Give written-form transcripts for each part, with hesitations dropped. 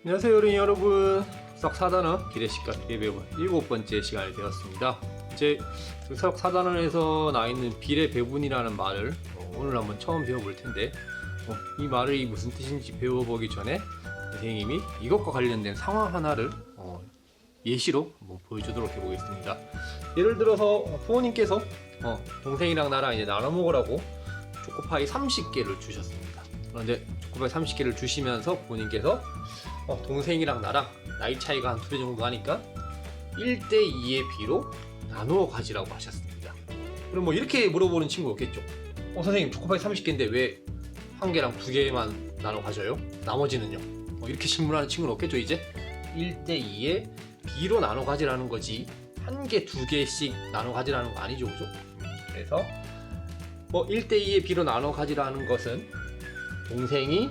안녕하세요 어린이 여러분. 수학 4단원 기레식과 비례배분 7번째 시간이 되었습니다. 이제 수학 4단원에서 나있는 비례배분이라는 말을 오늘 한번 처음 배워볼 텐데 이 말이 무슨 뜻인지 배워보기 전에 선생님이 이것과 관련된 상황 하나를 예시로 한번 보여주도록 해보겠습니다. 예를 들어서 부모님께서 동생이랑 나랑 이제 나눠 먹으라고 초코파이 30개를 주셨습니다. 그런데 초코파이 30개를 주시면서 부모님께서 동생이랑 나랑 나이 차이가 한 2배 정도 나니까 1대2의 비로 나누어 가지라고 하셨습니다. 그럼 뭐 이렇게 물어보는 친구 없겠죠? 선생님 초코파이 30개인데 왜 한 개랑 2개만 나눠 가져요? 나머지는요? 이렇게 질문하는 친구는 없겠죠 이제? 1대2의 비로 나눠 가지라는 거지 한 개, 2개씩 나눠 가지라는 거 아니죠, 그죠? 그래서 1대2의 비로 나눠 가지라는 것은 동생이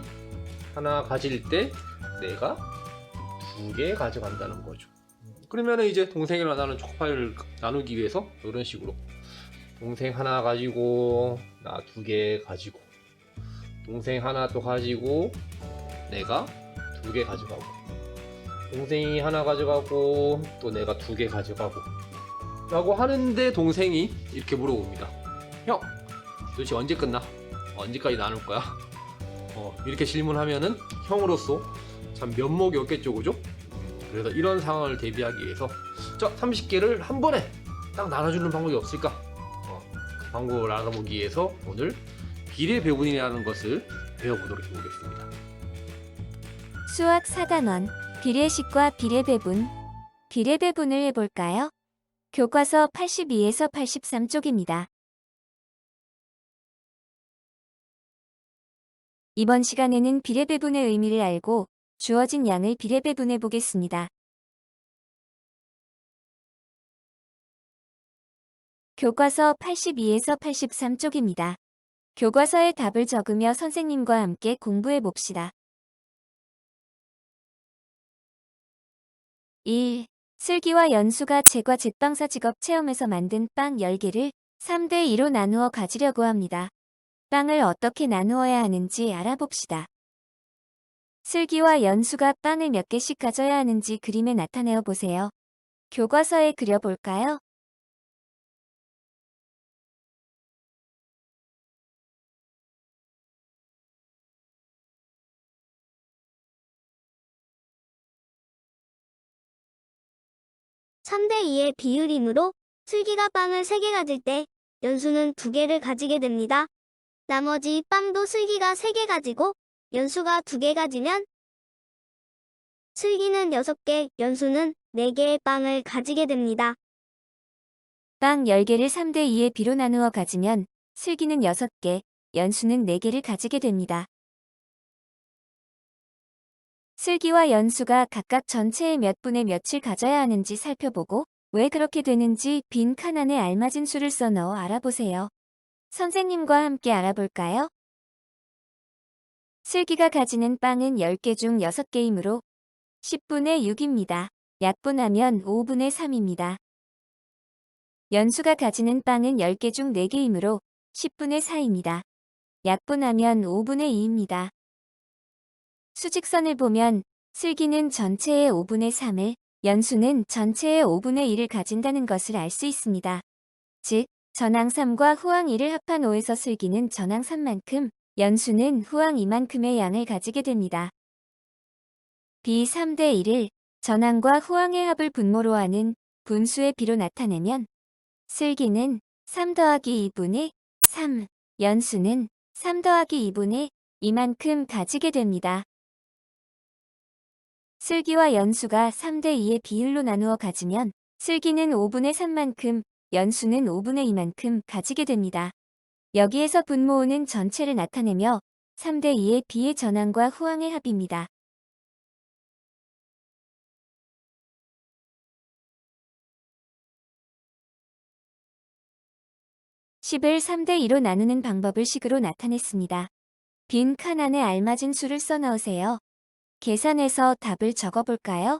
하나 가질 때 내가 2개 가져간다는 거죠. 그러면은 이제 동생이랑 나는 초코파이를 나누기 위해서 이런 식으로 동생 하나 가지고 나 2개 가지고 동생 하나 또 가지고 내가 2개 가져가고 동생이 하나 가져가고 또 내가 2개 가져가고 라고 하는데 동생이 이렇게 물어봅니다. 형 도대체 언제 끝나? 언제까지 나눌 거야? 이렇게 질문하면은 형으로서 참 면목이 없겠죠, 그죠? 그래서 이런 상황을 대비하기 위해서 30개를 한 번에 딱 나눠주는 방법이 없을까? 그 방법을 알아보기 위해서 오늘 비례배분이라는 것을 배워보도록 해보겠습니다. 수학 4단원 비례식과 비례배분 비례배분을 해볼까요? 교과서 82에서 83쪽입니다. 이번 시간에는 비례배분의 의미를 알고 주어진 양을 비례배분해 보겠습니다. 교과서 82에서 83쪽입니다. 교과서에 답을 적으며 선생님과 함께 공부해 봅시다. 1. 슬기와 연수가 제과 제빵사 직업 체험에서 만든 빵 10개를 3대2로 나누어 가지려고 합니다. 빵을 어떻게 나누어야 하는지 알아봅시다. 슬기와 연수가 빵을 몇 개씩 가져야 하는지 그림에 나타내어 보세요. 교과서에 그려볼까요? (3대2의) 비율이므로 슬기가 빵을 3개 가질 때 연수는 2개를 가지게 됩니다. 나머지 빵도 슬기가 3개 가지고 연수가 2개 가지면 슬기는 6개, 연수는 4개의 빵을 가지게 됩니다. 빵 10개를 3대2의 비로 나누어 가지면 슬기는 6개, 연수는 4개를 가지게 됩니다. 슬기와 연수가 각각 전체의 몇 분의 몇을 가져야 하는지 살펴보고 왜 그렇게 되는지 빈 칸 안에 알맞은 수를 써넣어 알아보세요. 선생님과 함께 알아볼까요? 슬기가 가지는 빵은 10개 중 6개이므로 10분의 6입니다. 약분하면 5분의 3입니다. 연수가 가지는 빵은 10개 중 4개이므로 10분의 4입니다. 약분하면 5분의 2입니다. 수직선을 보면 슬기는 전체의 5분의 3을, 연수는 전체의 5분의 1을 가진다는 것을 알 수 있습니다. 즉, 전항 3과 후항 2를 합한 5에서 슬기는 전항 3만큼, 연수는 후항 2만큼의 양을 가지게 됩니다. 비 3대 1을 전항과 후항의 합을 분모로 하는 분수의 비로 나타내면 슬기는 3 더하기 2분의 3, 연수는 3 더하기 2분의 2만큼 가지게 됩니다. 슬기와 연수가 3대2의 비율로 나누어 가지면 슬기는 5분의 3만큼, 연수는 5분의 2만큼 가지게 됩니다. 여기에서 분모는 전체를 나타내며 3대2의 비의 전항과 후항의 합입니다. 10을 3대2로 나누는 방법을 식으로 나타냈습니다. 빈 칸 안에 알맞은 수를 써넣으세요. 계산해서 답을 적어볼까요?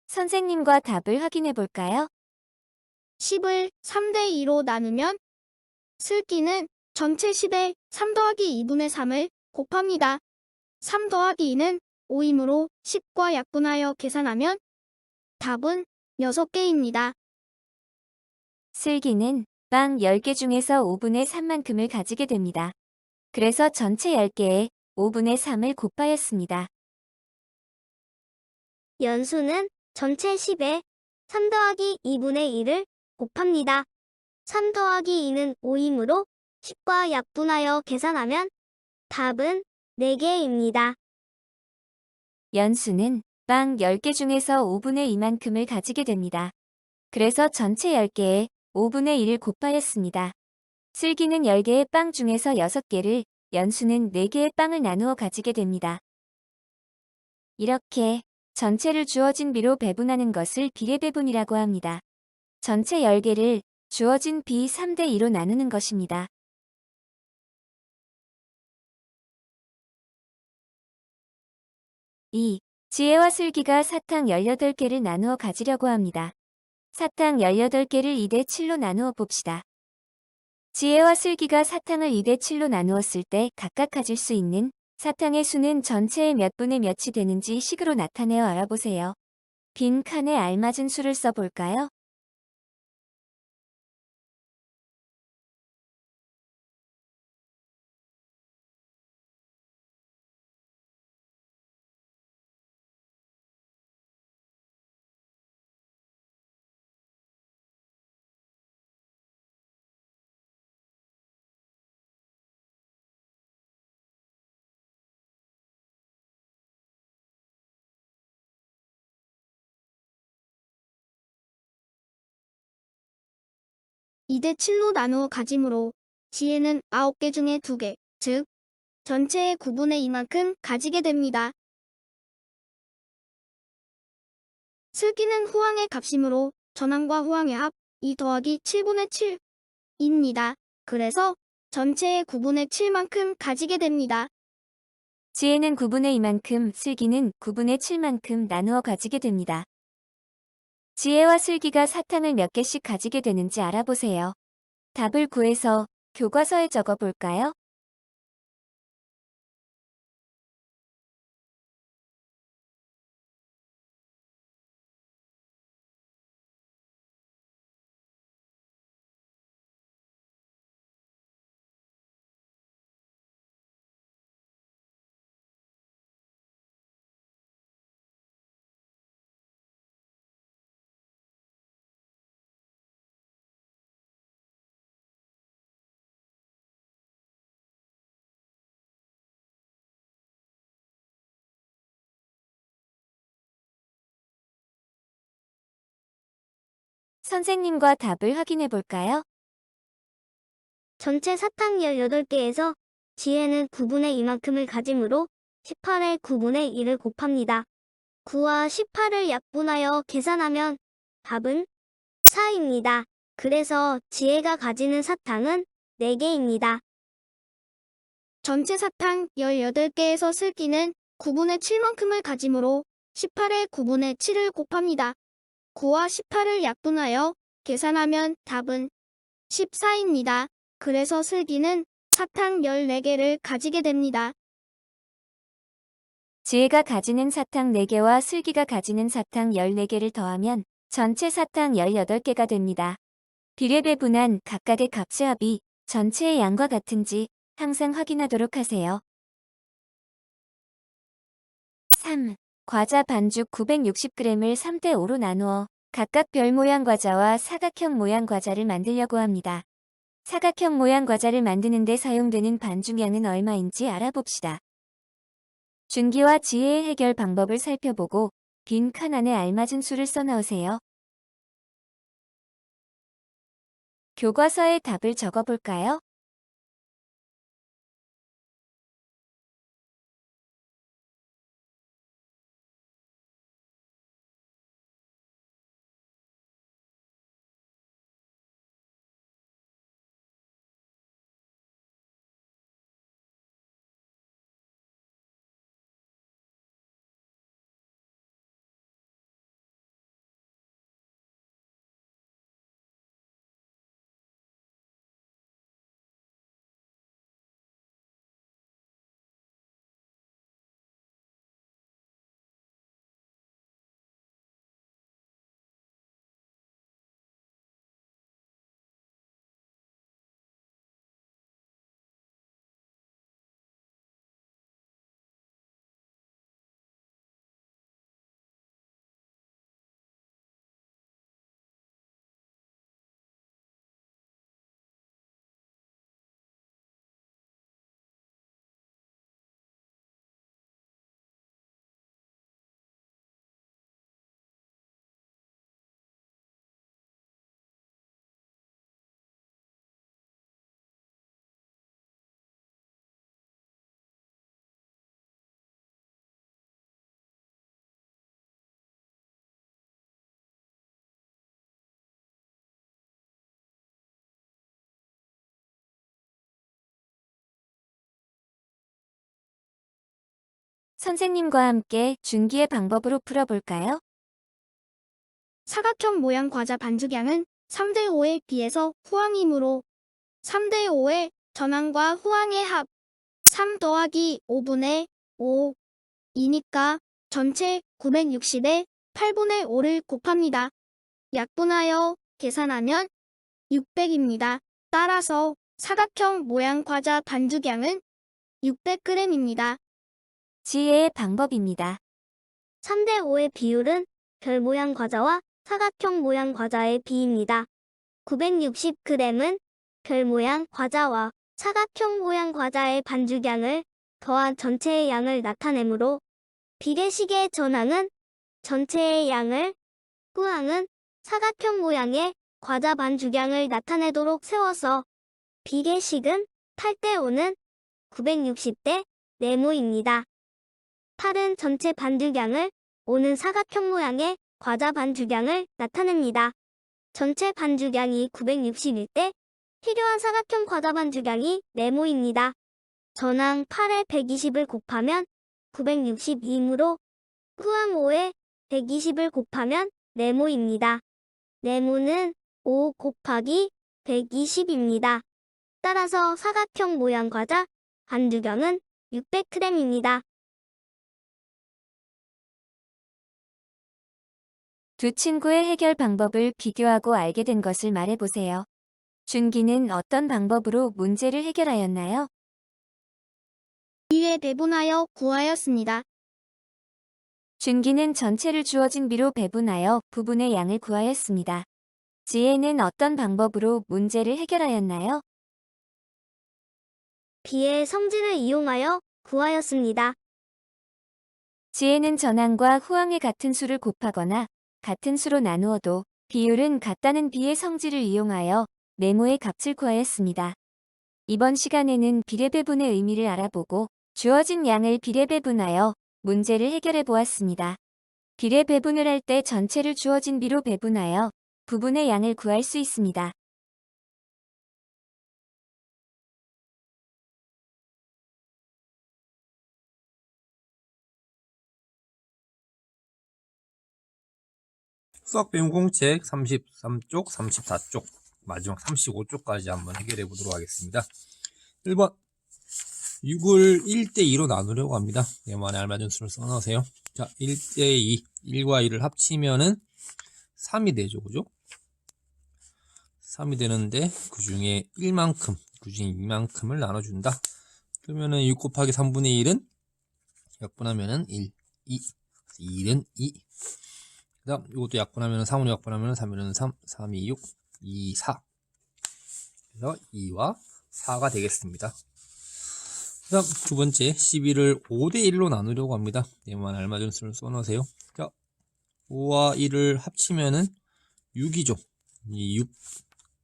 선생님과 답을 확인해 볼까요? 10을 3대 2로 나누면 슬기는 전체 10의 3 더하기 2분의 3을 곱합니다. 3 더하기 2는 5이므로 10과 약분하여 계산하면 답은 6개입니다. 슬기는 빵 10개 중에서 5분의 3만큼을 가지게 됩니다. 그래서 전체 10개에 5분의 3을 곱하였습니다. 연수는 전체 10에 3 더하기 2분의 1을 곱합니다. 3 더하기 2는 5이므로 10과 약분하여 계산하면 답은 4개입니다. 연수는 빵 10개 중에서 5분의 2만큼을 가지게 됩니다. 그래서 전체 10개에 5분의 1을 곱하였습니다. 슬기는 10개의 빵 중에서 6개를, 연수는 4개의 빵을 나누어 가지게 됩니다. 이렇게 전체를 주어진 비로 배분하는 것을 비례배분이라고 합니다. 전체 10개를 주어진 비 3대 2로 나누는 것입니다. 2. 지혜와 슬기가 사탕 18개를 나누어 가지려고 합니다. 사탕 18개를 2대 7로 나누어 봅시다. 지혜와 슬기가 사탕을 2대 7로 나누었을 때 각각 가질 수 있는 사탕의 수는 전체의 몇 분의 몇이 되는지 식으로 나타내어 알아보세요. 빈 칸에 알맞은 수를 써볼까요? 이 대 7로 나누어 가짐으로 지혜는 9개 중에 2개, 즉 전체의 9분의 2만큼 가지게 됩니다. 슬기는 후항의 값이므로 전항과 후항의 합 2 더하기 7분의 7입니다. 그래서 전체의 9분의 7만큼 가지게 됩니다. 지혜는 9분의 2만큼, 슬기는 9분의 7만큼 나누어 가지게 됩니다. 지혜와 슬기가 사탕을 몇 개씩 가지게 되는지 알아보세요. 답을 구해서 교과서에 적어볼까요? 선생님과 답을 확인해 볼까요? 전체 사탕 18개에서 지혜는 9분의 2만큼을 가지므로 18의 9분의 1을 곱합니다. 9와 18을 약분하여 계산하면 답은 4입니다. 그래서 지혜가 가지는 사탕은 4개입니다. 전체 사탕 18개에서 슬기는 9분의 7만큼을 가지므로 18의 9분의 7을 곱합니다. 9와 18을 약분하여 계산하면 답은 14입니다. 그래서 슬기는 사탕 14개를 가지게 됩니다. 지혜가 가지는 사탕 4개와 슬기가 가지는 사탕 14개를 더하면 전체 사탕 18개가 됩니다. 비례배분한 각각의 값의 합이 전체의 양과 같은지 항상 확인하도록 하세요. 3. 과자 반죽 960g을 3대 5로 나누어 각각 별 모양 과자와 사각형 모양 과자를 만들려고 합니다. 사각형 모양 과자를 만드는 데 사용되는 반죽량은 얼마인지 알아봅시다. 준기와 지혜의 해결 방법을 살펴보고 빈 칸 안에 알맞은 수를 써넣으세요. 교과서에 답을 적어볼까요? 선생님과 함께 준기의 방법으로 풀어볼까요? 사각형 모양 과자 반죽량은 3대5에 비해서 후항이므로 3대5의 전항과 후항의 합 3 더하기 5분의 5 이니까 전체 960에 8분의 5를 곱합니다. 약분하여 계산하면 600입니다. 따라서 사각형 모양 과자 반죽량은 600g입니다. 지혜의 방법입니다. 3대5의 비율은 별 모양 과자와 사각형 모양 과자의 비입니다. 960g은 별 모양 과자와 사각형 모양 과자의 반죽량을 더한 전체의 양을 나타내므로 비례식의 전항은 전체의 양을, 후항은 사각형 모양의 과자 반죽량을 나타내도록 세워서 비례식은 8대5는 960대 네모입니다. 8은 전체 반죽량을, 5는 사각형 모양의 과자 반죽량을 나타냅니다. 전체 반죽량이 961 때 필요한 사각형 과자 반죽량이 네모입니다. 전항 8에 120을 곱하면 962이므로 후항 5에 120을 곱하면 네모입니다. 네모는 5 곱하기 120입니다. 따라서 사각형 모양 과자 반죽량은 600g입니다. 두 친구의 해결 방법을 비교하고 알게 된 것을 말해보세요. 준기는 어떤 방법으로 문제를 해결하였나요? 2회 배분하여 구하였습니다. 준기는 전체를 주어진 비로 배분하여 부분의 양을 구하였습니다. 지혜는 어떤 방법으로 문제를 해결하였나요? 비의 성질을 이용하여 구하였습니다. 지혜는 전항과 후항의 같은 수를 곱하거나 같은 수로 나누어도 비율은 같다는 비의 성질을 이용하여 네모의 값을 구하였습니다. 이번 시간에는 비례배분의 의미를 알아보고 주어진 양을 비례배분하여 문제를 해결해 보았습니다. 비례배분을 할 때 전체를 주어진 비로 배분하여 부분의 양을 구할 수 있습니다. 수학 배움 공책 33쪽, 34쪽, 마지막 35쪽까지 한번 해결해 보도록 하겠습니다. 1번 6을 1대2로 나누려고 합니다. 네모안에 알맞은 수를 써놓으세요. 자, 1대2, 1과 2를 합치면은 3이 되죠. 그죠? 3이 되는데 그 중에 1만큼, 그 중에 2만큼을 나눠준다. 그러면은 6 곱하기 3분의 1은 약분하면은 1, 2, 1은 2. 그 다음 이것도 약분하면은 3으로 약분하면은 3은 3, 3, 2, 6, 2, 4. 그래서 2와 4가 되겠습니다. 그 다음 두 번째 11을 5대1로 나누려고 합니다. 네모안 알맞은 수를 써놓으세요. 자, 5와 1을 합치면은 6이죠. 이 6,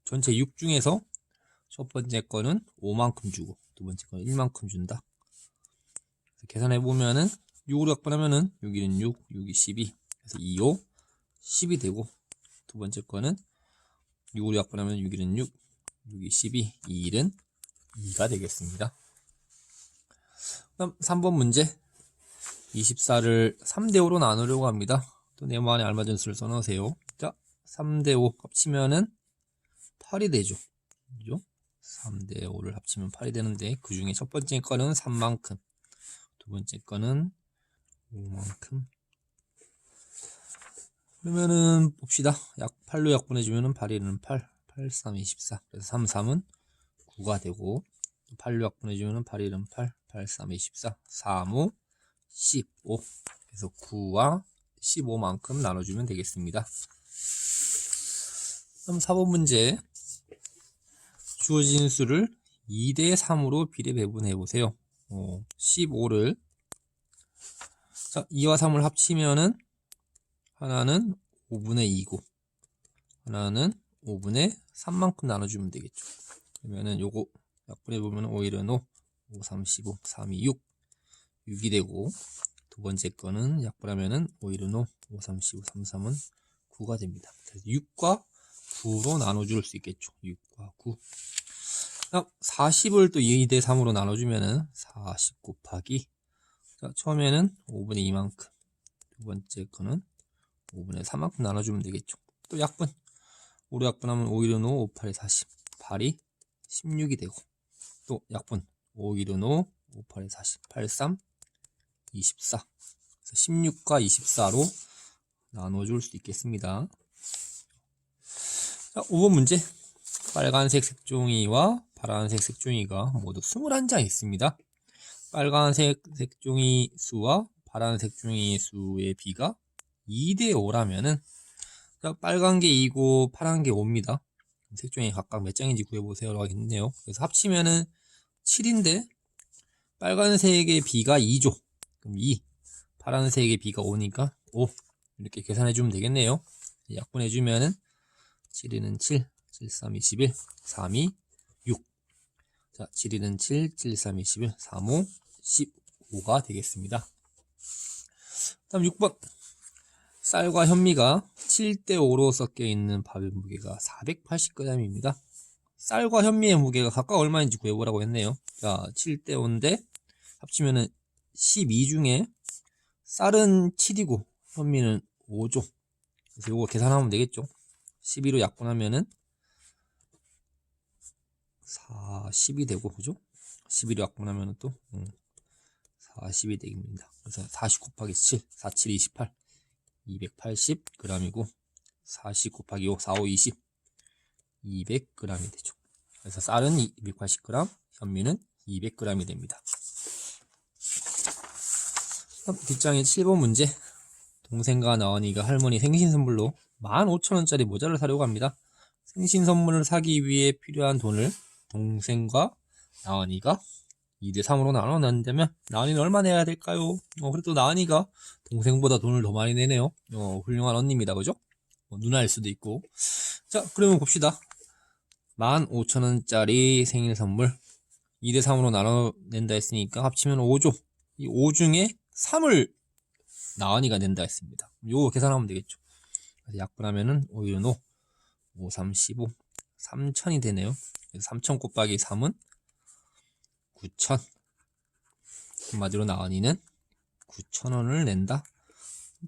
전체 6 중에서 첫 번째 거는 5만큼 주고 두 번째 거는 1만큼 준다. 계산해 보면은 6으로 약분하면은 6, 1은 6, 6이 12. 그래서 2, 5, 10이 되고 두 번째 거는 6으로 약분하면 6, 1은 6, 6이 12, 2, 1은 2가 되겠습니다. 그다음 3번 문제 24를 3대5로 나누려고 합니다. 또 네모안에 알맞은 수를 써놓으세요. 자, 3대5 합치면은 8이 되죠. 그죠? 3대5를 합치면 8이 되는데 그 중에 첫 번째 거는 3만큼, 두 번째 거는 5만큼. 그러면은 봅시다. 8로 약분해주면은 8, 1은 8, 8, 3, 24. 그래서 3, 3은 9가 되고 8로 약분해주면은 8, 1은 8, 8, 3, 24, 3, 5, 15. 그래서 9와 15만큼 나눠주면 되겠습니다. 그럼 4번 문제 주어진 수를 2대3으로 비례 배분해 보세요. 15를 자, 2와 3을 합치면은 하나는 5분의 2고 하나는 5분의 3만큼 나눠주면 되겠죠. 그러면은 요거 약분해 보면 5, 1은 5, 5, 3, 15, 3, 2, 6, 6이 되고 두 번째 거는 약분하면은 5, 1은 5, 5, 3, 15, 3, 3은 9가 됩니다. 그래서 6과 9로 나눠줄 수 있겠죠. 6과 9. 40을 또 2대3으로 나눠주면은 40 곱하기 자, 처음에는 5분의 2만큼, 두 번째 거는 5분의 3만큼 나눠주면 되겠죠. 또 약분, 5로 약분하면 5, 1은 5, 5, 8에 40, 8이 16이 되고, 또 약분, 5, 1은 5, 5, 8에 40, 8, 3, 24. 그래서 16과 24로 나눠줄 수 있겠습니다. 자, 5번 문제. 빨간색 색종이와 파란색 색종이가 모두 21장 있습니다. 빨간색 색종이 수와 파란색 색종이 수의 비가 2대 5라면은, 빨간 게 2고 파란 게 5입니다. 색종이 각각 몇 장인지 구해보세요라고 하겠네요. 그래서 합치면은 7인데 빨간색의 비가 2죠. 그럼 2, 파란색의 비가 5니까 5 이렇게 계산해주면 되겠네요. 약분해주면은 7, 2는 7, 7, 3, 21, 3, 2, 6. 자, 7, 2는 7, 7, 3, 21, 3, 5, 15가 되겠습니다. 다음 6번. 쌀과 현미가 7대5로 섞여 있는 밥의 무게가 480g입니다. 쌀과 현미의 무게가 각각 얼마인지 구해보라고 했네요. 자, 7대5인데 합치면은 12 중에 쌀은 7이고 현미는 5죠. 그래서 이거 계산하면 되겠죠. 12로 약분하면은 40이 되고, 그죠? 11로 약분하면은 또 40이 됩니다. 그래서 40 곱하기 7, 4, 7, 28, 280g이고 40 곱하기 5, 4, 5, 20, 200g이 되죠. 그래서 쌀은 280g, 현미는 200g이 됩니다. 뒷장의 7번 문제. 동생과 나은이가 할머니 생신 선물로 15,000원짜리 모자를 사려고 합니다. 생신 선물을 사기 위해 필요한 돈을 동생과 나은이가 2대3으로 나눠 낸다면 나은이는 얼마 내야 될까요? 그래도 나은이가 동생보다 돈을 더 많이 내네요. 훌륭한 언니입니다. 그죠? 누나일 수도 있고. 자, 그러면 봅시다. 15,000원짜리 생일 선물 2대3으로 나눠 낸다 했으니까 합치면 5죠. 이 5 중에 3을 나은이가 낸다 했습니다. 요거 계산하면 되겠죠. 그래서 약분하면은 5, 1은 5, 5, 3, 15, 3,000이 되네요. 3,000 곱하기 3은 9,000. 한마디로 나은이는 9,000원을 낸다.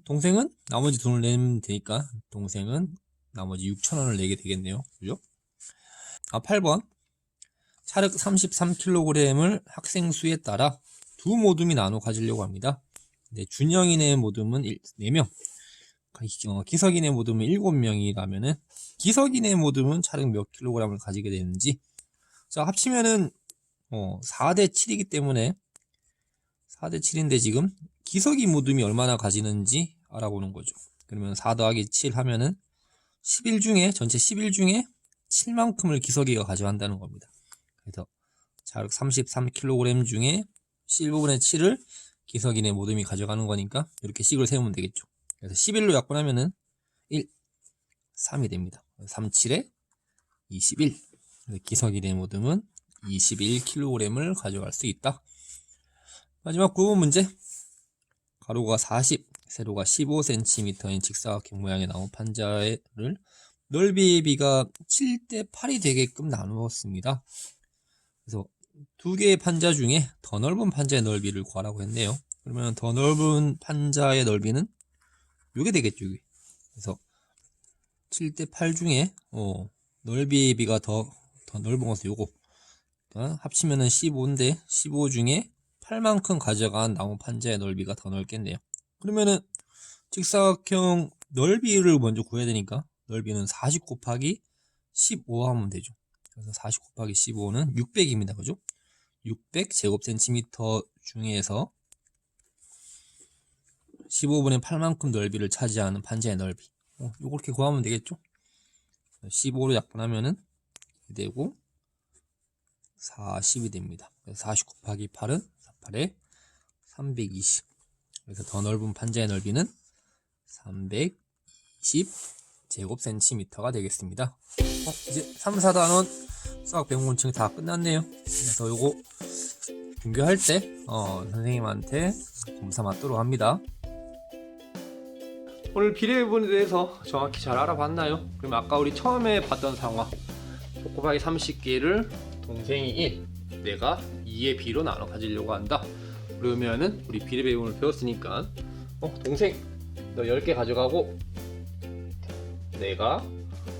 동생은 나머지 돈을 내면 되니까 동생은 나머지 6,000원을 내게 되겠네요. 그죠? 8번. 찰흙 33kg을 학생 수에 따라 두 모둠이 나눠 가지려고 합니다. 네, 준영이네 모둠은 4명, 기석이네 모둠은 7명이라면은 기석이네 모둠은 찰흙 몇 킬로그램을 가지게 되는지. 자, 합치면은 4대 7이기 때문에 4대 7인데 지금 기석이 모둠이 얼마나 가지는지 알아보는 거죠. 그러면 4 더하기 7 하면은 11 중에 전체 11 중에 7만큼을 기석이가 가져간다는 겁니다. 그래서 찰흙 33kg 중에 11분의 7을 기석이네 모둠이 가져가는 거니까 이렇게 식을 세우면 되겠죠. 그래서 11로 약분하면은 1, 3이 됩니다. 3, 7에 21. 기석이네 모둠은 21kg을 가져갈 수 있다. 마지막 9번 문제. 가로가 40, 세로가 15cm인 직사각형 모양의 나무 판자를 넓이의 비가 7대 8이 되게끔 나누었습니다. 그래서 두 개의 판자 중에 더 넓은 판자의 넓이를 구하라고 했네요. 그러면 더 넓은 판자의 넓이는 요게 되겠죠. 요게. 그래서 7대 8 중에 넓이의 비가 더 넓은 것은 요거. 그러니까 합치면은 15인데 15 중에 8만큼 가져간 나무 판자의 넓이가 더 넓겠네요. 그러면은 직사각형 넓이를 먼저 구해야 되니까 넓이는 40 곱하기 15 하면 되죠. 그래서 40 곱하기 15는 600입니다. 그죠? 600 제곱센티미터 중에서 15분의 8만큼 넓이를 차지하는 판자의 넓이. 요렇게 구하면 되겠죠? 15로 약분하면은 되고 40이 됩니다. 40 곱하기 8은 48에 320. 그래서 더 넓은 판자의 넓이는 320 제곱센티미터가 되겠습니다. 이제 3, 4단원 수학 배움공증이 다 끝났네요. 그래서 요거 등교할 때 선생님한테 검사 맞도록 합니다. 오늘 비례 부분에 대해서 정확히 잘 알아봤나요? 그럼 아까 우리 처음에 봤던 상황, 곱하기 30개를 동생이 1, 내가 2의 B로 나눠 가지려고 한다. 그러면은 우리 비례 배분을 배웠으니까 동생 너 10개 가져가고 내가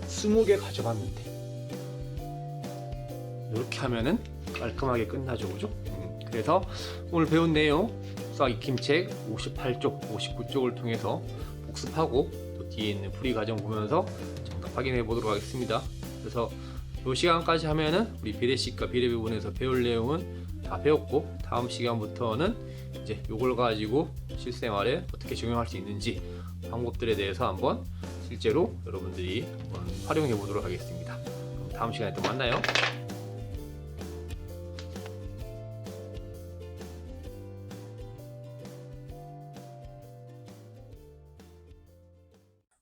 20개 가져가면 돼. 이렇게 하면은 깔끔하게 끝나죠, 그죠? 그래서 오늘 배운 내용 수학 익힘책 58쪽, 59쪽을 통해서 복습하고 또 뒤에 있는 풀이 과정 보면서 정답 확인해 보도록 하겠습니다. 그래서 이 시간까지 하면은 우리 비례식과 비례 배분에서 배울 내용은 다 배웠고, 다음 시간부터는 이제 이걸 가지고 실생활에 어떻게 적용할 수 있는지 방법들에 대해서 한번 실제로 여러분들이 한번 활용해 보도록 하겠습니다. 그럼 다음 시간에 또 만나요.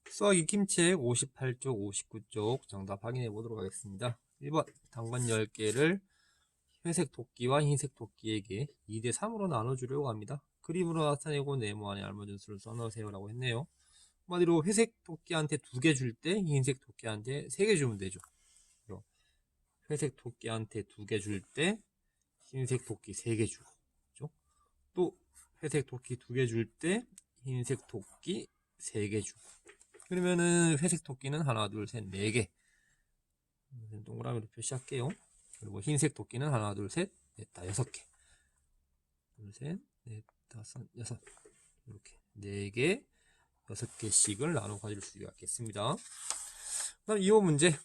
수학 익힘책 58쪽, 59쪽 정답 확인해 보도록 하겠습니다. 1번 당근 10개를 회색 토끼와 흰색 토끼에게 2대 3으로 나눠주려고 합니다. 그림으로 나타내고 네모 안에 알맞은 수를 써넣으세요 라고 했네요. 한마디로 회색 토끼한테 2개 줄 때 흰색 토끼한테 3개 주면 되죠. 회색 토끼한테 2개 줄 때 흰색 토끼 3개 주고, 그렇죠? 또 회색 토끼 2개 줄 때 흰색 토끼 3개 주고, 그러면은 회색 토끼는 하나, 둘, 셋, 4개. 동그라미로 표시할게요. 그리고 흰색 토끼는 하나, 둘, 셋, 넷, 다 6개. 둘, 셋, 넷, 다섯, 여섯. 이렇게 4개, 6개씩을 나눠 가질 수 있겠습니다. 그다음 2호 문제.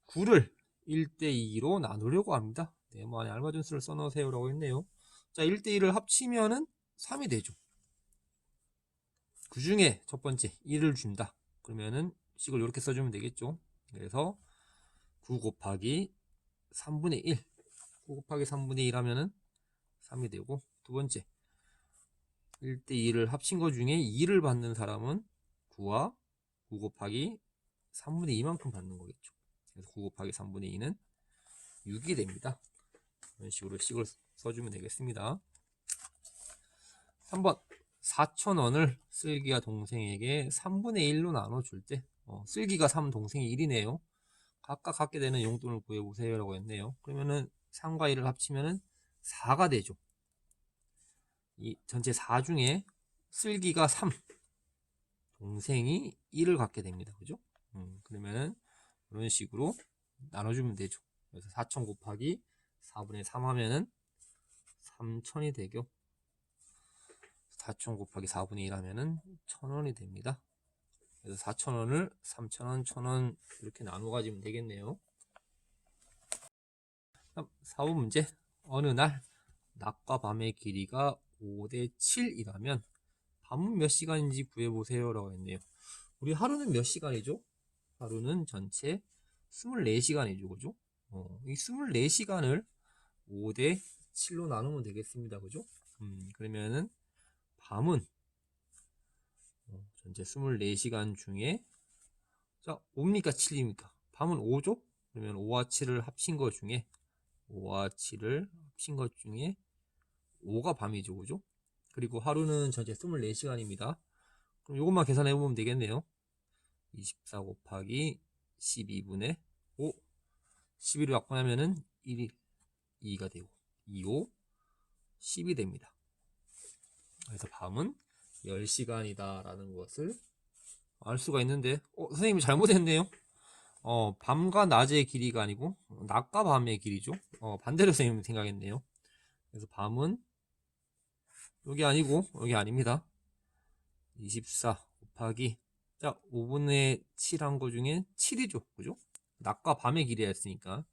9를 1대2로 나누려고 합니다. 네모 안에 알맞은 수를 써넣으세요 라고 했네요. 자, 1대2를 합치면은 3이 되죠. 그 중에 첫 번째 1을 준다. 그러면은 식을 이렇게 써주면 되겠죠. 그래서 9 곱하기 3분의 1. 9 곱하기 3분의 1 하면은 3이 되고, 두 번째 1대2를 합친 것 중에 2를 받는 사람은 9와 9 곱하기 3분의 2만큼 받는 거겠죠. 그래서 9 곱하기 3분의 2는 6이 됩니다. 이런 식으로 식을 써주면 되겠습니다. 3번 4,000원을 슬기가 동생에게 3분의 1로 나눠줄 때, 슬기가 3, 동생이 1이네요. 각각 갖게 되는 용돈을 구해보세요 라고 했네요. 그러면은 3과 1을 합치면은 4가 되죠. 이 전체 4 중에 슬기가 3, 동생이 1을 갖게 됩니다. 그죠? 그러면은 이런 식으로 나눠주면 되죠. 그래서 4,000 곱하기 4분의 3 하면은 3,000이 되고, 4,000 곱하기 4분의 1 하면은 1,000원이 됩니다. 그래서 4,000원을 3,000원, 1,000원 이렇게 나눠 가지면 되겠네요. 4번 문제. 어느 날 낮과 밤의 길이가 5대 7이라면 밤은 몇 시간인지 구해보세요 라고 했네요. 우리 하루는 몇 시간이죠? 하루는 전체 24시간이죠. 그죠? 이 24시간을 5대 7로 나누면 되겠습니다. 그죠? 그러면은 밤은 전체 24시간 중에, 자, 5입니까 7입니까? 밤은 5죠? 그러면 5와 7을 합친 것 중에 5와 7을 합친 것 중에 5가 밤이죠. 그죠? 그리고 하루는 전체 24시간입니다. 그럼 이것만 계산해 보면 되겠네요. 24 곱하기 12분의 5. 11을 약분하면은 1이 2가 되고, 25, 10이 됩니다. 그래서 밤은 10시간이다 라는 것을 알 수가 있는데, 선생님이 잘못했네요. 밤과 낮의 길이가 아니고 낮과 밤의 길이죠. 반대로 선생님 생각했네요. 그래서 밤은 여기 아니고 여기 아닙니다. 24 곱하기, 자, 5분의 7 한 거 중에 7이죠. 그죠? 낮과 밤의 길이였으니까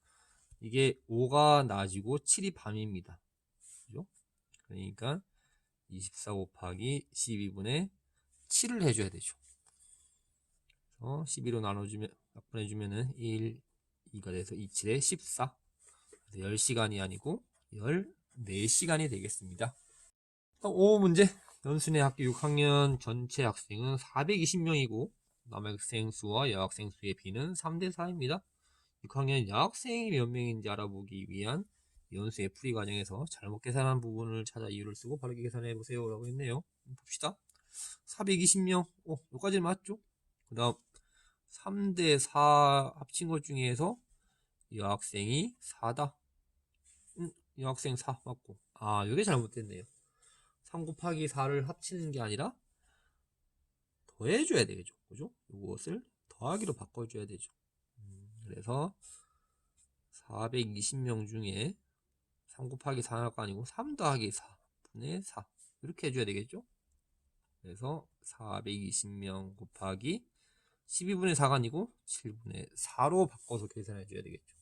이게 5가 낮이고 7이 밤입니다. 그죠? 그러니까 24 곱하기 12분의 7을 해줘야 되죠. 12로 나눠주면, 약분해주면은 1, 2가 돼서 2, 7에 14. 10시간이 아니고 14시간이 되겠습니다. 5번 문제. 연순의 학교 6학년 전체 학생은 420명이고 남학생 수와 여학생 수의 비는 3대 4입니다. 6학년 여학생이 몇 명인지 알아보기 위한 연수의 풀이 과정에서 잘못 계산한 부분을 찾아 이유를 쓰고 바르게 계산해 보세요 라고 했네요. 봅시다. 420명, 여기까지는 맞죠? 그 다음 3대 4 합친 것 중에서 여학생이 4다. 이 학생 4 맞고. 아, 이게 잘못됐네요. 3 곱하기 4를 합치는 게 아니라 더해줘야 되겠죠. 그죠? 이것을 더하기로 바꿔줘야 되죠. 그래서 420명 중에 3 곱하기 4가 아니고 3 더하기 4분의 4 이렇게 해줘야 되겠죠. 그래서 420명 곱하기 12분의 4가 아니고 7분의 4로 바꿔서 계산해 줘야 되겠죠.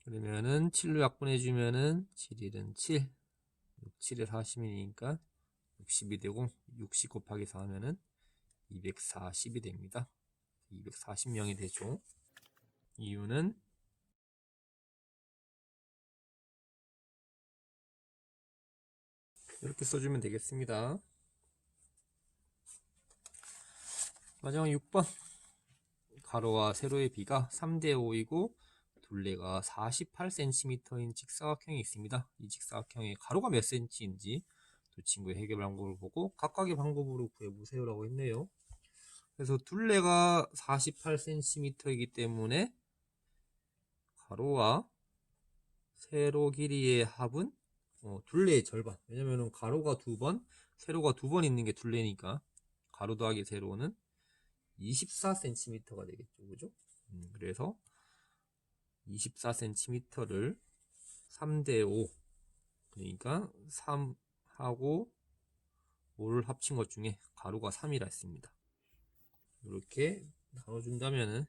그러면은 7로 약분해 주면은 7일은 7, 6, 7에 40이니까 60이 되고 60 곱하기 4 하면은 240이 됩니다. 240명이 되죠. 이유는 이렇게 써주면 되겠습니다. 마지막 6번. 가로와 세로의 비가 3대 5이고 둘레가 48cm인 직사각형이 있습니다. 이 직사각형의 가로가 몇 cm인지 두 친구의 해결 방법을 보고 각각의 방법으로 구해보세요 라고 했네요. 그래서 둘레가 48cm이기 때문에 가로와 세로 길이의 합은 둘레의 절반. 왜냐면 가로가 2번, 세로가 2번 있는 게 둘레니까 가로 더하기 세로는 24cm가 되겠죠. 그죠? 그래서 24cm를 3대 5 그러니까 3하고 5를 합친 것 중에 가로가 3이라 했습니다. 이렇게 나눠준다면은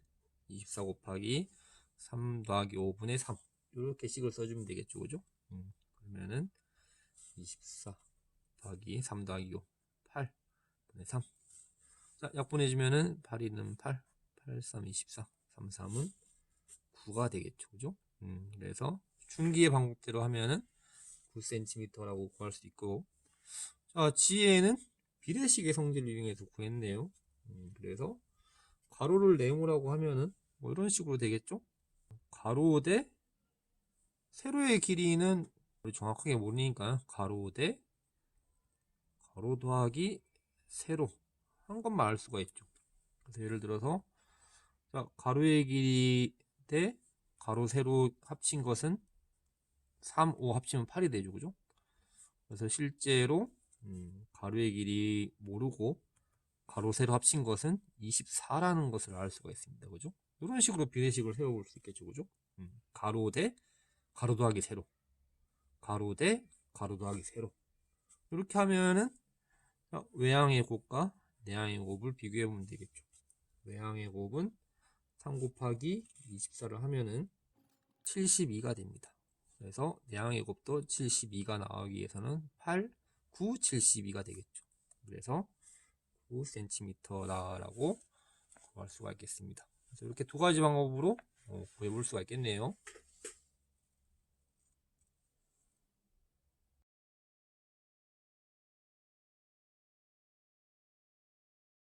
24 곱하기 3 더하기 5분의 3 이렇게 식을 써주면 되겠죠. 그죠? 그러면은 24 더하기 3 더하기 5 8분의 3 자, 약분해주면은 8이는 8 8, 3, 24 3, 3은 9가 되겠죠. 그죠? 그래서 중기의 방법대로 하면은 9cm라고 구할 수 있고, 자, 지혜는 비례식의 성질을 이용해서 구했네요. 그래서 가로를 네모라고 하면은 뭐 이런 식으로 되겠죠? 가로 대 세로의 길이는 우리 정확하게 모르니까 가로 대 가로 더하기 세로 한 것만 알 수가 있죠. 그래서 예를 들어서 자, 가로의 길이 대 가로 세로 합친 것은 3, 5 합치면 8이 되죠. 그죠? 그래서 실제로 가로의 길이 모르고 가로 세로 합친 것은 24라는 것을 알 수가 있습니다. 그죠? 이런 식으로 비례식을 세워볼 수 있겠죠. 그죠? 가로 대 가로 더하기 세로 가로 대 가로 더하기 세로 이렇게 하면은 외항의 곱과 내항의 곱을 비교해 보면 되겠죠. 외항의 곱은 3 곱하기 24를 하면은 72가 됩니다. 그래서 내항의 곱도 72가 나오기 위해서는 8, 9, 72가 되겠죠. 그래서 9cm라고 구할 수가 있겠습니다. 그래서 이렇게 두 가지 방법으로 구해볼 수가 있겠네요.